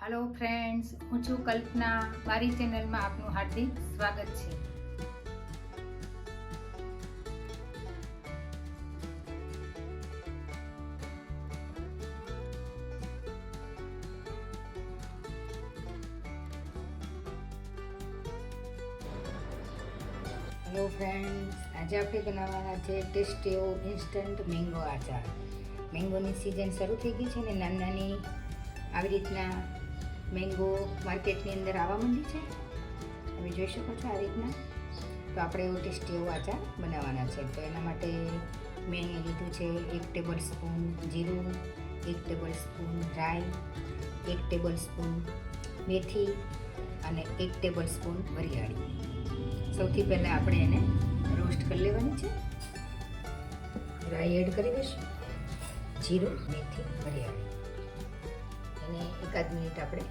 Hello friends, હું છું કલ્પના. મારી ચેનલમાં આપનું હાર્દિક સ્વાગત છે. હેલો ફ્રેન્ડ્સ, આજે આપણે બનાવવાના છે ટેસ્ટી એવો ઇન્સ્ટન્ટ મેંગો આચાર. મેંગોની સિઝન શરૂ થઈ ગઈ છે ને નાની નાની આવી રીતના મેંગો માર્કેટની અંદર આવવા માંડી છે. તમે જોઈ શકો છો આ રીતના. તો આપણે એવો ટેસ્ટી એવો આચાર બનાવવાના છે. તો એના માટે મેં અહીંયા લીધું છે 1 ટેબલ સ્પૂન જીરું, 1 ટેબલ સ્પૂન રાઈ, 1 ટેબલ સ્પૂન મેથી અને 1 ટેબલ સ્પૂન વરિયાળી. સૌથી પહેલાં આપણે એને રોસ્ટ કરી લેવાની છે. રાઈ એડ કરી દઈશું, જીરું, મેથી, વરિયાળી. એને એકાદ મિનિટ આપણે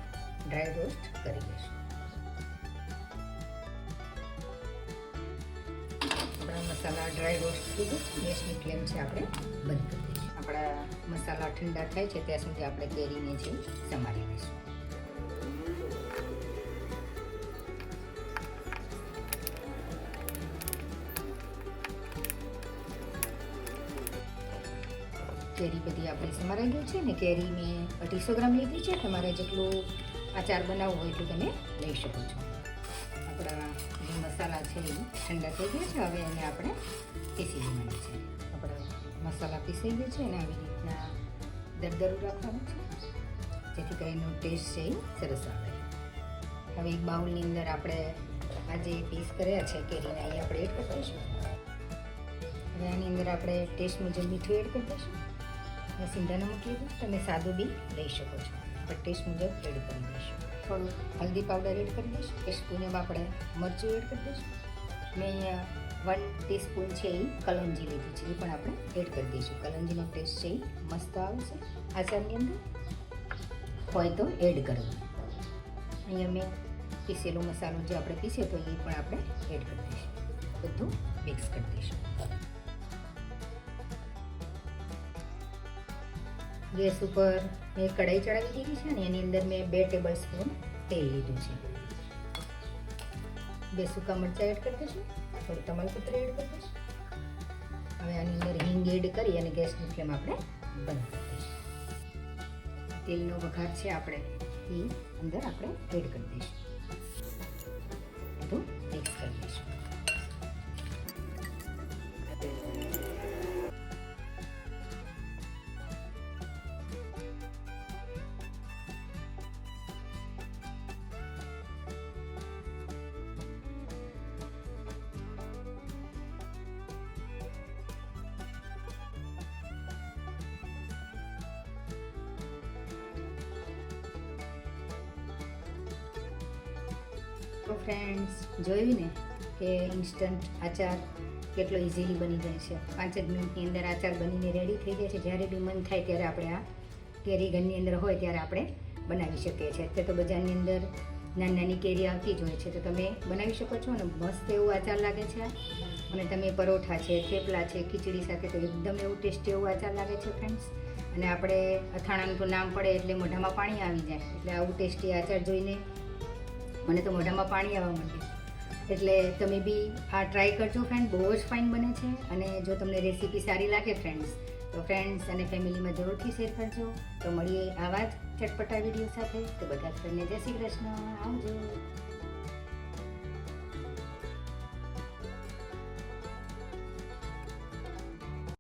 ડ્રાય રોસ્ટ કરી દઈશું. આપણા મસાલા ડ્રાય રોસ્ટ થઈ ગયા. ગેસની ફ્લેમ છે આપણે બંધ કરી દઈશું. આપણા મસાલા ઠંડા થાય છે ત્યાં સુધી આપણે કેરીને છે સમારી દઈશું. કેરી બધી આપણી સમારાઈ ગઈ છે ને. કેરી મેં 250 ગ્રામ લીધી છે. તમારે જેટલું આચાર બનાવવું હોય એટલું તમે લઈ શકો છો. આપણા જે મસાલા છે એ ઠંડા થઈ ગયા છે. હવે એને આપણે પીસી લેવાના છે. આપણા મસાલા પીસાઈ ગયા છે અને આવી રીતના દરદરું રાખવાનું છે જેથી કરીને ટેસ્ટ છે એ સરસ આવે. હવે એક બાઉલની અંદર આપણે આ જે પીસ કર્યા છે કેરીના એ આપણે એડ કરી દઈશું. હવે આની અંદર આપણે ટેસ્ટ મુજબ મીઠું એડ કરી દઈશું. સિંધા નમક લીધું, તમે સાદું બી લઈ શકો છો. પણ ટેસ્ટ મુજબ એડ કરી દઈશું. થોડું હલ્દી પાવડર એડ કરી દઈશું. ટેસ્ટ મુજબ આપણે મરચું એડ કરી દઈશું. મેં અહીંયા 1 ટીસ્પૂન છે એ કલોંજી લીધી છે, એ પણ આપણે એડ કરી દઈશું. કલોંજીનો ટેસ્ટ છે એ મસ્ત આવે છે આચારની અંદર. હોય તો એડ કરવું. અહીંયા મેં પીસેલો મસાલો જે આપણે પીસ્યો તો એ પણ આપણે એડ કરી દઈશું. બધું મિક્સ કરી દઈશું. ગેસ ઉપર મેં કઢાઈ ચડાવી દીધી છે અને એની અંદર મેં 2 ટેબલ સ્પૂન તેલ લીધું છે. 2 સૂકા મરચાં એડ કરી દઈશું. થોડું તમાલપત્ર એડ કરી દઈશું. હવે આની અંદર હિંગ એડ કરી અને ગેસની ફ્લેમ આપણે બંધ કરી દઈશું. તેલનો વઘાર છે આપણે એ અંદર આપણે એડ કરી દઈશું. બધું મિક્સ કરી દઈશું. તો ફ્રેન્ડ્સ, જોયું ને કે ઇન્સ્ટન્ટ આચાર કેટલો ઇઝીલી બની જાય છે. 5 જ મિનિટની અંદર આચાર બનીને રેડી થઈ જાય છે. જ્યારે બી મન થાય ત્યારે આપણે આ કેરી ઘરની અંદર હોય ત્યારે આપણે બનાવી શકીએ છીએ. અત્યારે તો બજારની અંદર નાની નાની કેરી આવતી જ હોય છે, તો તમે બનાવી શકો છો અને મસ્ત એવું આચાર લાગે છે. અને તમે પરોઠા છે, થેપલા છે, ખીચડી સાથે તો એકદમ એવું ટેસ્ટી એવું આચાર લાગે છે ફ્રેન્ડ્સ. અને આપણે અથાણાનું તો નામ પડે એટલે મોઢામાં પાણી આવી જાય. એટલે આવું ટેસ્ટી આચાર જોઈને મને તો મોઢામાં પાણી આવવા માંડ્યું. એટલે તમે બી આ ટ્રાય કરજો ફ્રેન્ડ. બહુ જ ફાઇન બને છે. અને જો તમને રેસીપી સારી લાગે ફ્રેન્ડ્સ તો ફ્રેન્ડ્સ અને ફેમિલીમાં જરૂરથી શેર કરજો. તો મળીએ આવા જ ચટપટા વિડીયો સાથે. તો બધા જ ફ્રેન્ડને જય શ્રી કૃષ્ણ. આવજો.